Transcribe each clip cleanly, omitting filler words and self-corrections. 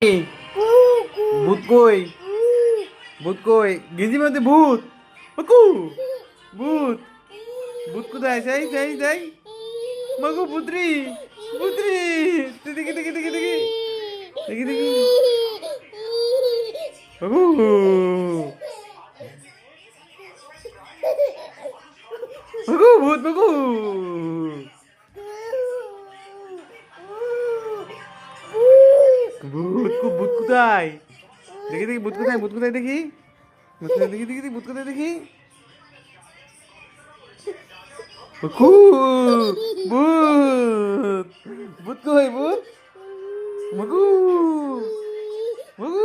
ভূত কই? ভূত কই? গেঞ্জির মধ্যে ভূত। মাকু ভূত। ভূত কোথায়? যাই যাই যাই। মাকু পুত্রি পুত্রি। দেখি দেখি দেখি দেখি দেখি দেখি। মাকু মাকু ভূত মাকু। ভূত ভূত কোথায়? দেখি দেখি ভূত কোথায়? ভূত কোথায় দেখি? ভূত কোথায় দেখি দেখি দেখি ভূত কোথায় দেখি? মাকু ভূত। ভূত কই ভূত? মাকু মাকু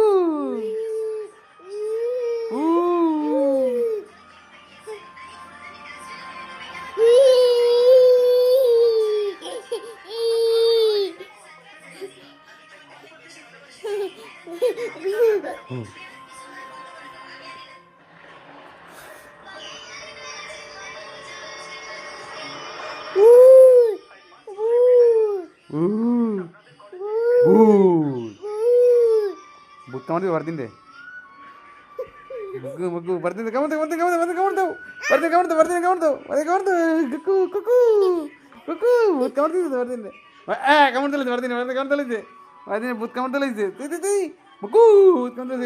উ ভূত ভূত কামড় দিবে দিন রে। মগু মগু ಬರ್ತೀನಿ কামড় দাও ಬರ್ತೀನಿ কামড় দাও কামড় দাও ಬರ್ತೀನಿ কামড় দাও ಬರ್ತೀನಿ কামড় দাও ಬರ್ತೀನಿ কাಮড় দাও ಕುಕು ಕುಕು ಕುಕು ಭೂತ್ ಕಾಮড় দিতে ಬರ್ತೀನಿ কামড় দিলে ಬರ್ತೀನಿ ಬರ್ತೀನಿ ಕಾಮড় দিলে ಬರ್ತೀನಿ ಭೂತ್ ಕಾಮড় দিলে তুই তুই তুই মগু ভূত কামড় দিলে